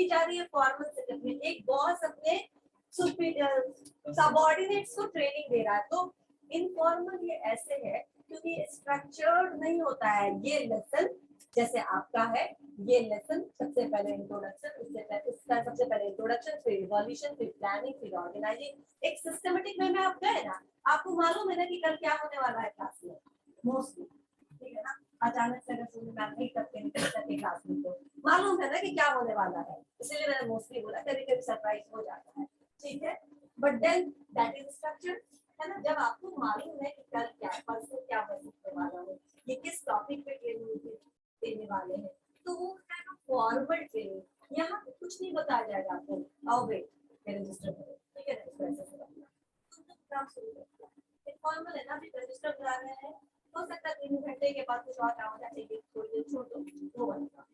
जा रही है फॉर्मल सेटअप में। एक बॉस अपने सबऑर्डिनेट्स को ट्रेनिंग दे रहा है, तो इनफॉर्मल ये ऐसे है क्योंकि स्ट्रक्चर्ड नहीं होता है। ये लेसन जैसे आपका है, ये लेसन सबसे पहले इंट्रोडक्शन, उससे पहले इसका सबसे पहले इंट्रोडक्शन, फिर इवोल्यूशन, फिर प्लानिंग, फिर ऑर्गेनाइजिंग। एक सिस्टमेटिक वे में आप गए ना, आपको मालूम है ना कि कल क्या होने वाला है क्लास में, मोस्टली, ठीक है ना। अचानक से अगर सुन में नहीं करते हैं क्लास में तो मालूम है ना कि क्या होने वाला है, इसलिए मैंने मोस्टली बोला, कभी कभी सरप्राइज हो जाता है, ठीक है। But then that is structure, है ना। जब आपको मालूम है कि कल क्या है, परसों क्या होने वाला है, ये किस टॉपिक पे ट्रेनिंग देने वाले हैं, तो वो काइंड ऑफ फॉर्मल ट्रेनिंग। यहाँ पे कुछ नहीं बताया जाएगा आपको, आओ वेट रजिस्टर करो, ठीक है ना, इस वजह से काम शुरू करते हैं। फॉर्मल है ना, अभी रजिस्टर करा रहे हैं, हो सकता है 3 घंटे के बाद कुछ और काम हो जाए, थोड़ी देर छोड़ दो, वो बनेगा।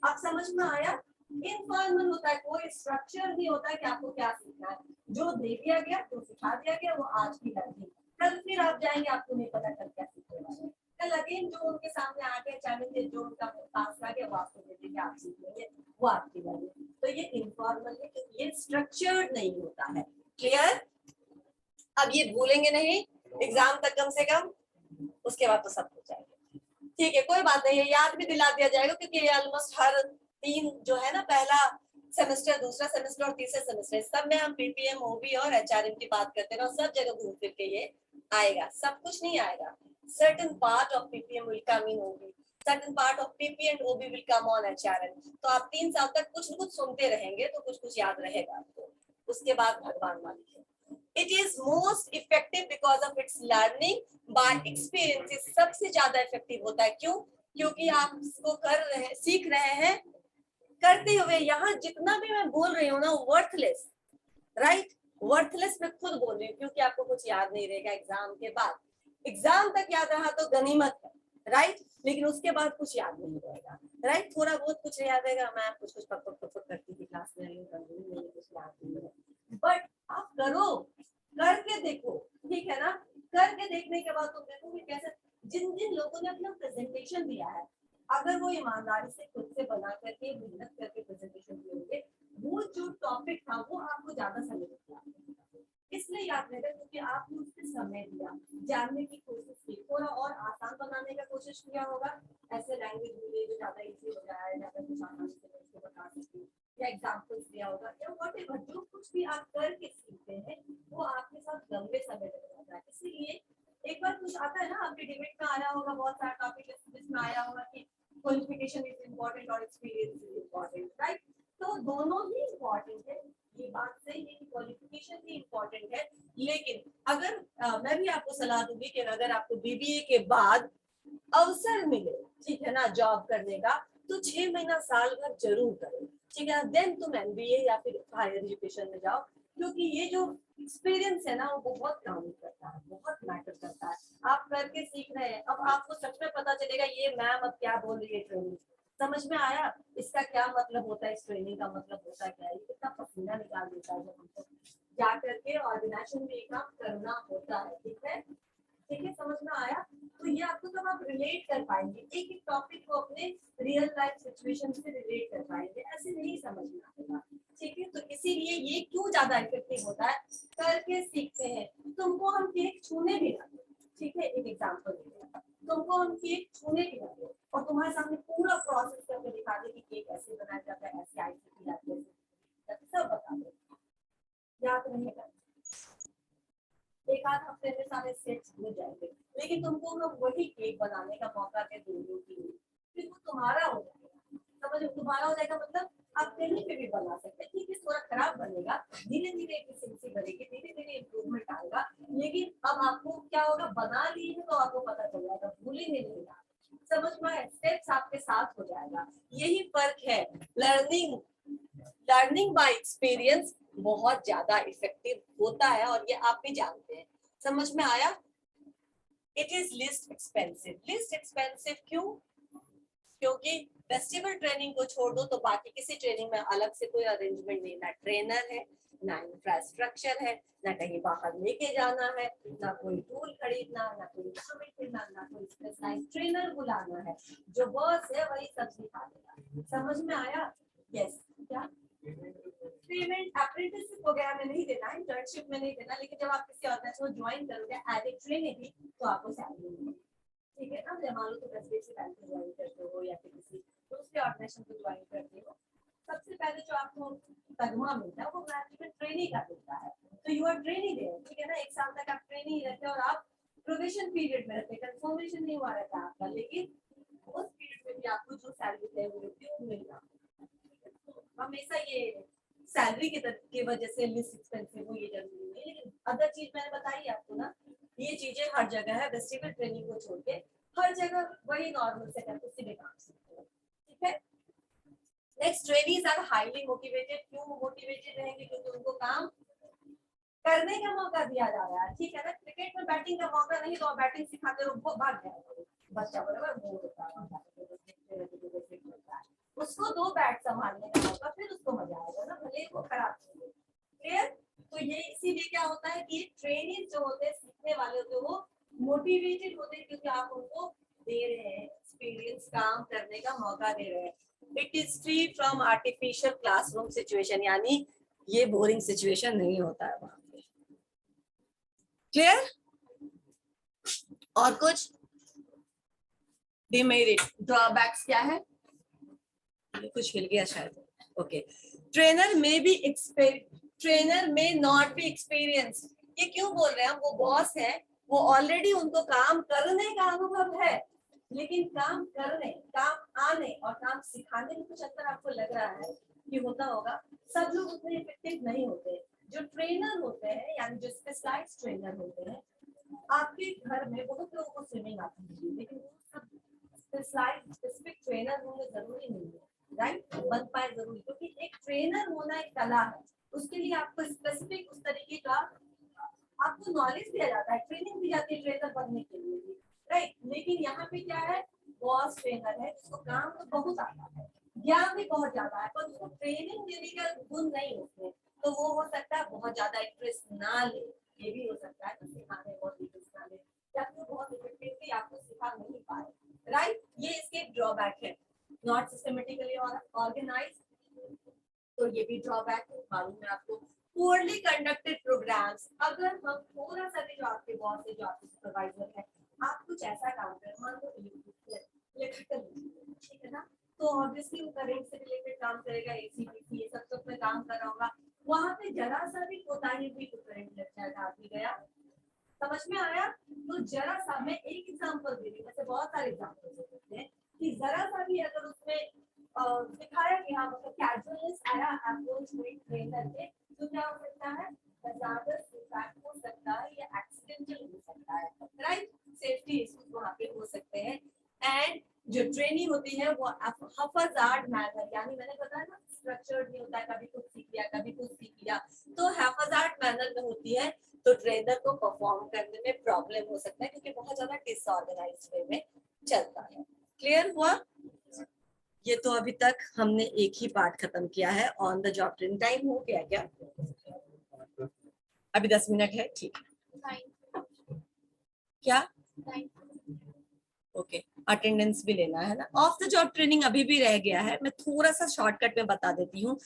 आप समझ में आया? इनफॉर्मल होता है, कोई स्ट्रक्चर नहीं होता है कि आपको क्या सीखना है, जो दे दिया गया तो सिखा दिया गया, वो आज की लर्निंग। कल फिर आप जाएंगे, आपको नहीं पता कल क्या सीखने वाले। कल अगेन जो उनके सामने आ गया चैलेंज, जो उनका पास आ गया वो आपको दे देंगे, आप सीख लेंगे, वो आपकी लर्निंग। तो ये इनफॉर्मल है क्योंकि ये स्ट्रक्चर्ड नहीं होता है। क्लियर? अब ये भूलेंगे नहीं एग्जाम तक कम से कम, उसके बाद तो सब हो जाएगा, ठीक है, कोई बात नहीं है, याद भी दिला दिया जाएगा क्योंकि ये ऑलमोस्ट हर 3 जो है ना, पहला सेमेस्टर, दूसरा सेमेस्टर और तीसरा सेमेस्टर, सब में हम पीपीएम, ओबी और एचआरएम की बात करते हैं, और सब जगह घूम फिर के ये आएगा। सब कुछ नहीं आएगा, certain part of PPM will come in OB, certain part of PP and OB will come on HRM. तो आप 3 साल तक कुछ न कुछ सुनते रहेंगे तो कुछ कुछ याद रहेगा आपको, उसके बाद भगवान मालिक है। It is most effective because of its learning by experience। सबसे ज्यादा इफेक्टिव होता है, क्यों? क्योंकि आप इसको कर रहे हैं, सीख रहे हैं, करते हुए। यहाँ जितना भी मैं बोल रही हूँ ना, वर्थलेस, राइट, वर्थलेस मैं खुद बोल रही हूँ क्योंकि आपको कुछ याद नहीं रहेगा एग्जाम के बाद। एग्जाम तक याद रहा तो गनीमत है, राइट, लेकिन उसके बाद कुछ याद नहीं रहेगा, राइट। थोड़ा बहुत कुछ याद रहेगा, मैं कुछ कुछ पक करती थी क्लास में, कुछ याद नहीं रहेगा। बट आप करो, करके देखो, ठीक है ना। करके देखने के बाद तुम देखो कि कैसे जिन जिन लोगों ने अपना प्रेजेंटेशन दिया है, अगर वो ईमानदारी से खुद से बना करके मेहनत करके प्रेजेंटेशन दिए होंगे, वो जो टॉपिक था वो आपको ज्यादा समझ में आया, इसलिए याद रहेगा क्योंकि आपने उससे समय दिया, जानने की कोशिश की, थोड़ा और आसान बनाने का कोशिश किया होगा, ऐसे लैंग्वेज मिले जो ज्यादा इजी हो जाए, ज्यादा कुछ आसान से उसको बता सकती, या एग्जांपल्स दिया होगा, या व्हाटएवर जो कुछ भी आप करके सीखते हैं वो आपके साथ लंबे समय तक रहता है। इसीलिए एक बार कुछ आता है ना, आपके डिबेट में आया होगा, बहुत सारा टॉपिक जिसमें आया होगा कि क्वालिफिकेशन इज इम्पोर्टेंट और एक्सपीरियंस इज इम्पोर्टेंट, राइट। तो दोनों ही इम्पोर्टेंट है, ये बात सही है कि क्वालिफिकेशन भी इम्पोर्टेंट है, लेकिन अगर मैं भी आपको सलाह दूंगी कि अगर आपको बीबीए के बाद अवसर मिले, ठीक है ना, जॉब करने का, तो 6 महीना साल भर जरूर करो, ठीक है ना। देन तुम एमबीए या फिर हायर एजुकेशन में जाओ, क्योंकि ये जो एक्सपीरियंस है ना वो बहुत काम करता है, बहुत मैटर करता है। आप करके सीख रहे हैं, अब आपको सच में पता चलेगा ये मैम अब क्या बोल रही है, ट्रेनिंग समझ में आया, इसका क्या मतलब होता है, इस ट्रेनिंग का मतलब होता है क्या है, कितना पसीना निकाल देता है जब हमको जा करके ऑर्गेनाइजेशन में ये काम करना होता है, ठीक है, ठीक है, समझ में आया। तो ये आपको तब आप रिलेट कर पाएंगे, एक एक टॉपिक को अपने रियल लाइफ सिचुएशन से रिलेट कर पाएंगे, ऐसे नहीं समझ में आएगा, ठीक है। तो इसीलिए ये क्यों ज्यादा इफेक्टिव होता है, करके सीखते हैं। तुमको हम केक छूने भी ना, ठीक है, एक एग्जांपल तुमको हम केक छूने भी ना और तुम्हारे सामने पूरा प्रोसेस करके दिखा दे कि केक ऐसे बनाया जाता है, ऐसे आइस की जाती है, सब बता दे, याद रहेगा। एक आध हफ्ते में सारे सेट्स हो जाएंगे, लेकिन तुमको हम वही केक बनाने का मौका दे दोनों के लिए, फिर वो तुम्हारा हो जाएगा, समझ, तुम्हारा हो जाएगा मतलब आप कहीं पे भी बना सकते हैं, ठीक है, थोड़ा खराब बनेगा, धीरे धीरे एफिशिएंसी बढ़ेगी, धीरे धीरे इम्प्रूवमेंट आएगा, लेकिन अब आपको क्या होगा, बना लिए हैं तो आपको पता चल जाएगा, भूलेंगे नहीं आप, समझ में, स्टेप्स आपके साथ हो जाएगा। यही फर्क है, लर्निंग लर्निंग बाय एक्सपीरियंस बहुत ज्यादा इफेक्टिव होता है, और ये आप भी जानते हैं, समझ में आया। इट इज लिस्ट एक्सपेंसिव क्यों, क्योंकि फेस्टिवल ट्रेनिंग को छोड़ दो तो बाकी किसी ट्रेनिंग में अलग से कोई अरेंजमेंट नहीं, ना ट्रेनर है, ना इंफ्रास्ट्रक्चर है, ना कहीं बाहर लेके जाना है, ना कोई टूल खरीदना, ना कोई इंस्ट्रूमेंट खरीदना, ना कोई स्पेशलाइज्ड ट्रेनर बुलाना है, जो बॉस है वही सब सिखा देगा, समझ में आया। यस, क्या पेमेंट अप्रेंटिसशिप वगैरह में नहीं देना, इंटर्नशिप में नहीं देना, लेकिन जब आप किसी ऑर्गेनाइजेशन में ज्वाइन करोगे एज ए ट्रेनी तो आपको सैलरी मिलेगी, ठीक है ना। जब मान लो तो एसबीआई बैंक में ज्वाइन करते हो या फिर किसी दूसरे ऑर्गेनाइजेशन को ज्वाइन करते हो, सबसे पहले जो आपको तगमा मिलता है वो मैनेजमेंट ट्रेनी का मिलता है, तो यू आर ट्रेनी देयर, ठीक है ना, एक साल तक आप ट्रेनी रहते हो और आप प्रोबेशन पीरियड में रहते, कंफर्मेशन नहीं हुआ रहता आपका, लेकिन उस पीरियड में भी आपको जो सैलरी तय हुई होती है वो मिलेगा। हमेशा ये सैलरी की वजह से लिस्ट एक्सपेंसिव हो ये जरूरी नहीं, लेकिन अदर चीज मैंने बताई आपको ना, ये चीजें हर जगह है, फेस्टिवल ट्रेनिंग को छोड़ के हर जगह वही नॉर्मल सेटअप उसी में काम सीखते हैं, ठीक है। Next, trainees are highly motivated, क्यों मोटिवेटेड रहेंगे, क्योंकि उनको काम करने का मौका दिया जा रहा है, ठीक है ना। क्रिकेट में बैटिंग का मौका नहीं तो बैटिंग सिखाते रहो, भाग जाएगा बच्चा, बराबर बोर होता है, उसको दो बैट संभालने का मौका, फिर उसको मजा आएगा ना, भले वो खराब चले, क्लियर। तो ये इसीलिए क्या होता है कि ट्रेनिंग जो होते हैं, सीखने वाले होते हैं, वो मोटिवेटेड होते हैं, क्योंकि आप उनको दे रहे हैं एक्सपीरियंस, काम करने का मौका दे रहे हैं। It is free from artificial classroom situation, यानी ये बोरिंग सिचुएशन नहीं होता है वहां पे, क्लियर। और कुछ डिमेरिट, ड्रॉबैक्स क्या है, कुछ हिल गया शायद, ओके। ट्रेनर में नॉट बी एक्सपीरियंस, ये क्यों बोल रहे हैं हम, वो बॉस है, वो ऑलरेडी उनको काम करने का अनुभव है, लेकिन काम करने, काम आने और काम सिखाने में कुछ अंतर आपको लग रहा है कि होता होगा, सब लोग उतने इफेक्टिव नहीं होते। जो ट्रेनर होते हैं, यानी जो स्पेशलाइज्ड ट्रेनर होते हैं, आपके घर में बहुत लोगों को स्विमिंग आती है, लेकिन वो सब स्पेसिफिक ट्रेनर होंगे जरूरी नहीं है, राइट, बन पाए जरूरी, क्योंकि एक ट्रेनर होना एक कला है, उसके लिए आपको स्पेसिफिक उस तरीके का आपको नॉलेज दिया जाता है, ट्रेनिंग दी जाती है ट्रेनर बनने के लिए, राइट। लेकिन यहाँ पे क्या है, बॉस ट्रेनर है जिसको काम तो बहुत आता है, ज्ञान भी बहुत ज्यादा है, पर उसको ट्रेनिंग देने का गुण नहीं होते, तो वो हो सकता है बहुत ज्यादा इंटरेस्ट ना ले, ये भी हो सकता है तो सिखाने में बहुत इंटरेस्ट ना ले, या फिर बहुत इफेक्टिवली आपको सिखा नहीं पाए, राइट। ये इसके ड्रॉबैक है। नॉट सिस्टमेटिकली ऑर्गेनाइज, तो ये भी ड्रॉबैक है, मालूम है आपको। पुअरली कंडक्टेड प्रोग्राम्स, अगर हम थोड़ा सा भी, जो आपके बॉस है, जो आपके सुपरवाइजर है, आप कुछ ऐसा काम करें, मान लो इलेक्ट्रिकल, ठीक है ना, तो ऑब्वियसली वो करंट से रिलेटेड काम करेगा, एसी बीसी ये सब में काम कर रहा होगा, वहां पे जरा सा भी कोताही हुई तो करंट लग जाएगा, आदमी गया। समझ में आया? तो जरा सा, मैं एक एग्जांपल दे रही हूँ, वैसे बहुत सारे एग्जांपल दे सकते हैं, कि जरा सा भी अगर उसमें दिखाया कि हाँ मतलब कैजुअलनेस आया अप्रोच में ट्रेन करके, तो क्या हो सकता है, हैजार्डस इम्पैक्ट हो सकता है या एक्सीडेंटल हो सकता है, राइट। सेफ्टी इश्यूज वहां पे हो सकते हैं। एंड जो ट्रेनिंग होती है वो हफाजार्ड मैनर, यानी मैंने बताया ना स्ट्रक्चर्ड नहीं होता है, कभी कुछ सीख लिया कभी कुछ सीख लिया, तो हफाजार्ड मैनर में होती है, तो ट्रेनर को परफॉर्म करने में प्रॉब्लम हो सकता है, क्योंकि बहुत ज्यादा डिसऑर्गेनाइज्ड वे में चलता है। क्लियर हुआ? ये तो अभी तक हमने एक ही पार्ट खत्म किया है, on the job training. Time हो गया क्या? अभी 10 मिनट है, ठीक है। क्या? ओके, अटेंडेंस भी लेना है ना। ऑफ द जॉब ट्रेनिंग अभी भी रह गया है, मैं थोड़ा सा शॉर्टकट में बता देती हूँ।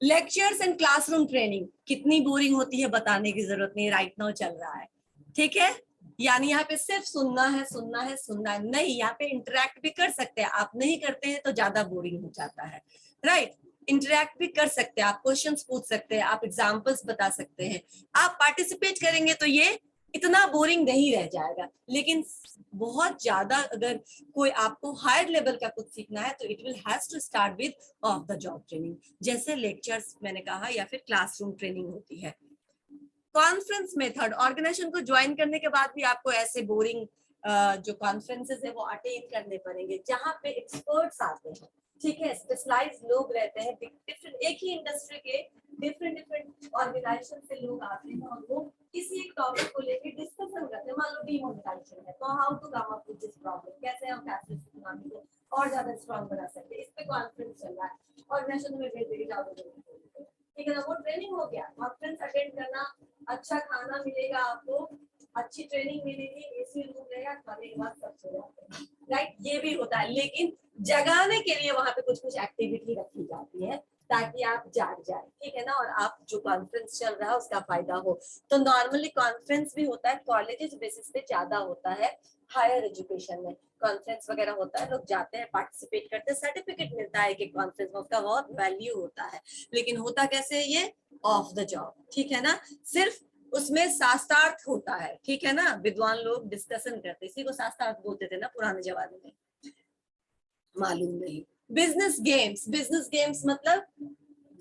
लेक्चर्स एंड क्लासरूम ट्रेनिंग कितनी बोरिंग होती है बताने की जरूरत नहीं, राइट नाउ चल रहा है, ठीक है। यानी यहाँ पे सिर्फ सुनना है सुनना है सुनना है, नहीं यहाँ पे इंटरेक्ट भी कर सकते हैं, आप नहीं करते हैं तो ज्यादा बोरिंग हो जाता है, राइट। इंटरेक्ट भी कर सकते हैं, आप क्वेश्चंस पूछ सकते हैं, आप एग्जांपल्स बता सकते हैं, आप पार्टिसिपेट करेंगे तो ये इतना बोरिंग नहीं रह जाएगा। लेकिन बहुत ज्यादा अगर कोई आपको हायर लेवल का कुछ सीखना है तो it will has to start with off the job training, जैसे लेक्चर्स मैंने कहा या फिर क्लासरूम ट्रेनिंग होती है। कॉन्फ्रेंस मेथड, ऑर्गेनाइजेशन को ज्वाइन करने के बाद भी आपको ऐसे बोरिंग जो कॉन्फ्रेंसेस है वो अटेंड करने पड़ेंगे, जहाँ पे एक्सपर्ट्स आते हैं, ठीक है, स्पेशलाइज्ड लोग रहते हैं, डिफरेंट एक ही इंडस्ट्री के डिफरेंट ऑर्गेनाइजेशन से लोग आते हैं, और वो किसी एक टॉपिक को लेकर डिस्कशन करते हैं। मान लो डीमोनेटाइजेशन है, तो how to come up with this problem, कैसे हम कैशलेस इकोनॉमी को और ज्यादा स्ट्रांग बना सकते हैं, इस पे कॉन्फ्रेंस चल रहा है, ऑर्गेनाइजेशन में भेज देगी, जाओ, ठीक है ना, वो ट्रेनिंग हो गया। कॉन्फ्रेंस अटेंड करना, अच्छा खाना मिलेगा आपको, अच्छी ट्रेनिंग मिलेगी, एसी रूम रहेगा, खाने के बाद सब सो जाते हैं, राइट। ये भी होता है, लेकिन जगाने के लिए वहां पे कुछ कुछ एक्टिविटी रखी जाती है ताकि आप जाग जाए, ठीक है ना, और आप जो कॉन्फ्रेंस चल रहा है उसका फायदा हो। तो नॉर्मली कॉन्फ्रेंस भी होता है, कॉलेजेस बेसिस पे ज्यादा होता है, हायर एजुकेशन में कॉन्फ्रेंस वगैरह होता है, लोग जाते हैं, पार्टिसिपेट करते हैं, सर्टिफिकेट मिलता है कि कॉन्फ्रेंस में, उसका बहुत वैल्यू होता है। लेकिन होता कैसे है ये? ऑफ द जॉब, ठीक है ना, सिर्फ उसमें शास्त्रार्थ होता है, ठीक है ना, विद्वान लोग डिस्कशन करते, इसी को शास्त्रार्थ बोलते थे ना पुराने जमाने में, मालूम नहीं। बिजनेस गेम्स मतलब,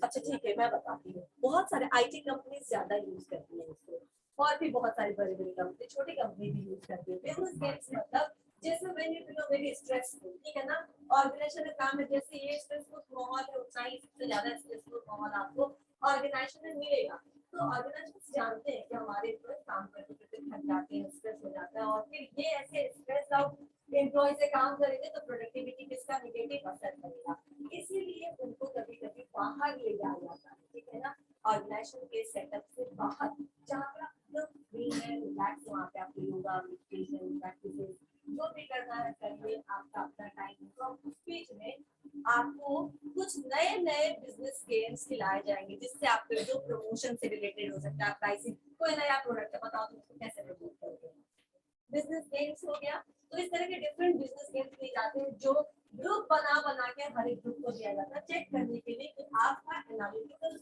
अच्छा ठीक है मैं बताती हूँ, बहुत सारे आईटी कंपनीज ज्यादा यूज करती है इसको, और भी बहुत सारी बड़ी बड़ी कंपनी, छोटी कंपनी भी यूज करती है। बिजनेस गेम्स मतलब जैसे मैंने वेरी स्ट्रेसफुल, ठीक है ना, ऑर्गेनाइजेशन का काम है, जैसे ये स्ट्रेसफुल माहौल है उतना ही सबसे ज्यादा स्ट्रेसफुल माहौल आपको ऑर्गेनाइजेशन में मिलेगा। तो ऑर्गेनाइजेशन जानते हैं कि हमारे एम्प्लॉय काम करते करते थक जाते हैं, स्ट्रेस हो जाता है, और फिर ये ऐसे स्ट्रेस आउट एम्प्लॉय से काम करेंगे तो प्रोडक्टिविटी किसका नेगेटिव असर पड़ेगा, इसीलिए उनको कभी कभी बाहर ले जाया जाता है, ठीक है ना, ऑर्गेनाइजेशन के सेटअप से बाहर, जहाँ पर आप फ्री है, रिलैक्स, वहाँ पे आप योगा, मेडिटेशन, प्रैक्टिसेस जो भी करना है करिए, आपका अपना टाइम होगा। उस बीच में आपको कुछ नए नए बिजनेस गेम्स खिलाए जाएंगे, जिससे आपके जो प्रमोशन से रिलेटेड हो सकता है, प्राइसिंग, कोई नया प्रोडक्ट है, बताओ तुम उसको कैसे प्रमोट करोगे, बिजनेस गेम्स हो गया। तो इस तरह के डिफरेंट बिजनेस गेम्स दिए जाते हैं, जो ग्रुप बना बना के हर एक ग्रुप को दिया जाता है, चेक करने के लिए कि आपका एनालिटिकल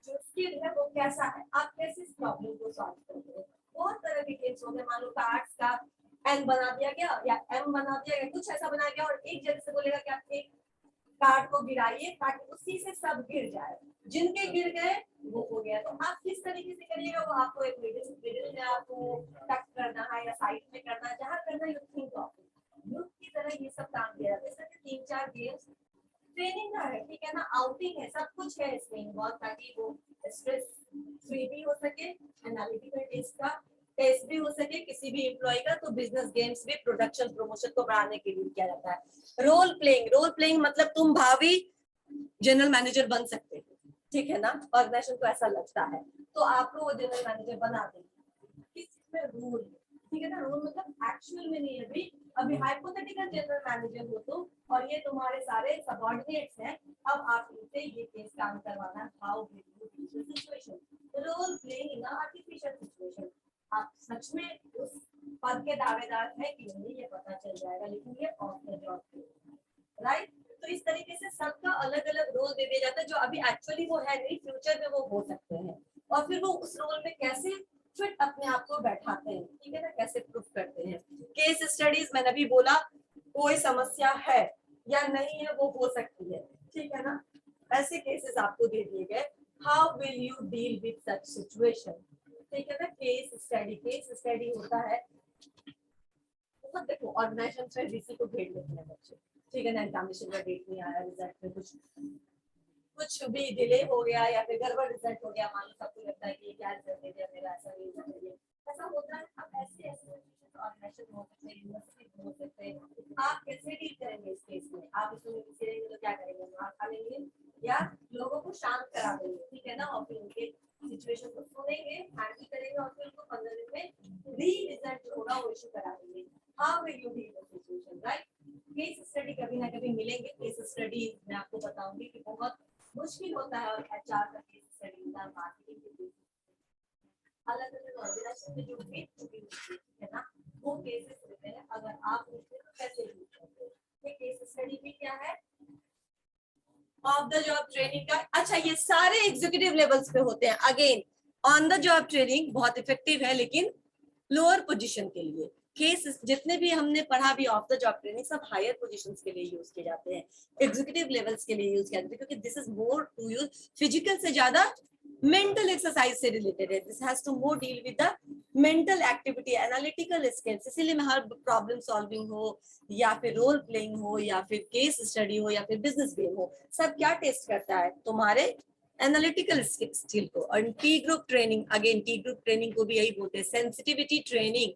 जो स्किल है वो कैसा है, आप कैसे इस प्रॉब्लम को सॉल्व करते हैं। बहुत तरह के गेम्स होते हैं, मान लो कार्ड्स का एन बना दिया गया या एम बना दिया गया, कुछ ऐसा बनाया गया, और एक जगह से बोलेगा कि आप एक कार्ड को गिराइए ताकि उसी से सब गिर जाए, जिनके गिर गए वो हो गया। तो आप किस तरीके से करिएगा, वो आपको एक मिडिल में आपको टक करना है या साइड में करना है, जहाँ करना है, यू थिंक ऑफ ग्रुप की तरह ये सब काम किया जाता है। इसमें 3-4 गेम्स ट्रेनिंग का है, ठीक है ना, आउटिंग है, सब कुछ है इसमें इन्वॉल्व, ताकि वो स्ट्रेस फ्री भी हो सके, एनालिटिकल टेस्ट भी हो सके किसी भी एम्प्लॉय का। तो बिजनेस गेम्स भी प्रोडक्शन प्रमोशन को बढ़ाने के लिए किया जाता है। रोल प्लेइंग मतलब तुम भावी जनरल मैनेजर बन सकते हो, ठीक है ना, ऑर्गेनाइजेशन को ऐसा लगता है तो आपको वो जनरल मैनेजर बना देंगे। किस में रूल, ठीक है ना, रूल मतलब एक्चुअल में नहीं है अभी, अभी हाइपोथेटिकल जनरल मैनेजर हो तुम और ये तुम्हारे सारे सबऑर्डिनेट्स हैं, अब आप इनसे ये केस काम करवाना, how will you deal the situation, role playing in artificial situation. आप सच में उस पद के दावेदार हैं कि नहीं ये पता चल जाएगा, लेकिन ये ऑफ द जॉब, राइट। तो इस तरीके से सबका अलग अलग रोल दे दिया जाता है जो अभी एक्चुअली वो है नहीं, फ्यूचर में वो हो सकते हैं, और फिर वो उस रोल में कैसे फिट अपने आप को बैठाते हैं, ठीक है ना, कैसे प्रूफ करते हैं। केस स्टडीज मैंने अभी बोला, कोई समस्या है या नहीं है वो हो सकती है, ठीक है ना, ऐसे केसेस आपको दे दिए गए, how will you deal with such situation, ठीक है ना। केस स्टडी होता है, मतलब देखो ऑर्गेनाइजेशन में डीसी को भेज देते हैं बच्चे, ठीक है ना, एग्जामिनेशन का डेट नहीं आया, रिजल्ट में कुछ भी डिले हो गया या फिर गड़बड़ रिजल्ट हो गया, मान लो सबको लगता है कि ये क्या रिजल्ट दे दिया मेरा, ऐसा नहीं होना चाहिए, ऐसा होता है। अब ऐसे ऐसे ऑर्गेनाइजेशन हो सकते हैं, यूनिवर्सिटी हो सकते हैं, आप कैसे डील करेंगे इस केस में, आप इसमें किसी रहेंगे तो क्या करेंगे, मार खा लेंगे या लोगों को शांत करा देंगे, ठीक है ना, और फिर उनके सिचुएशन को सुनेंगे, हैंडल करेंगे और फिर उनको 15 दिन में री रिजल्ट जो होगा वो इशू करा देंगे। How will you deal the situation, right. Case study कभी ना कभी मिलेंगे, केस स्टडी मैं आपको बताऊंगी कि बहुत मुश्किल होता है, और एचआर का केस स्टडी होता है, मार्केटिंग के केस अलग अलग ऑर्गेनाइजेशन में जो भी है ना, वो केसेस होते हैं, अगर आप उसको कैसे यूज करते हैं। ये केस स्टडी भी क्या है, ऑफ द जॉब ट्रेनिंग का। अच्छा, ये सारे एग्जीक्यूटिव लेवल्स पे होते हैं। Again on the job training बहुत इफेक्टिव है, लेकिन लोअर पोजीशन के लिए केस जितने भी हमने पढ़ा भी ऑफ द जॉब ट्रेनिंग सब हायर पोजीशंस के लिए यूज किए जाते हैं, एग्जीक्यूटिव लेवल्स के लिए यूज किया जाता है, क्योंकि this is more to use physical से ज्यादा मेंटल एक्सरसाइज से रिलेटेड है, this has to more deal with the mental activity, analytical skills. इसीलिए मैं हर प्रॉब्लम सॉल्विंग हो या फिर रोल प्लेइंग हो या फिर केस स्टडी हो या फिर बिजनेस गेम हो, सब क्या टेस्ट करता है, तुम्हारे एनालिटिकल स्किल को। और T group training, again T group training को भी यही बोलते हैं सेंसिटिविटी ट्रेनिंग।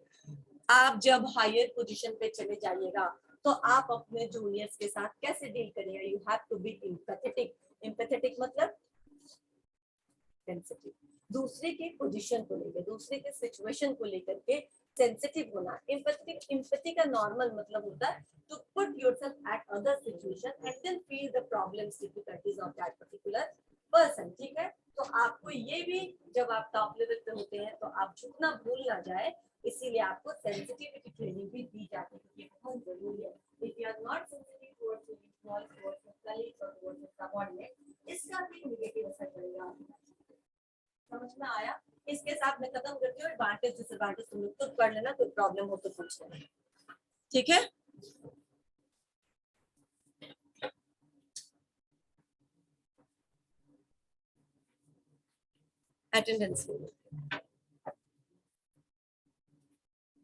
आप जब हायर पोजीशन पे चले जाइएगा तो आप अपने जूनियर्स के साथ कैसे डील करेंगे, you have to be empathetic. Empathetic मतलब सेंसिटिव, दूसरे के पोजीशन को लेकर, दूसरे के सिचुएशन को लेकर के सेंसिटिव होना। एम्पैथी का नॉर्मल मतलब होता है to put yourself at other situation and then feel the problems difficulties of that particular person, ठीक है। तो आपको ये भी जब आप टॉप लेवल पे होते हैं तो आप झुकना भूल ना जाए, इसीलिए आपको सेंसिटिविटी ट्रेनिंग भी दी जाती है, क्योंकि बहुत जरूरी है। If you are not sensitive towards your employees, towards your colleagues और टुवर्ड्स योर सबऑर्डिनेट, इसका भी नेगेटिव असर पड़ेगा। समझ में आया। इसके साथ मैं खत्म करती हूँ, एडवांटेज डिसएडवांटेज तुम लोग खुद पढ़ लेना, कोई प्रॉब्लम हो तो पूछ लेना, ठीक है। अटेंडेंस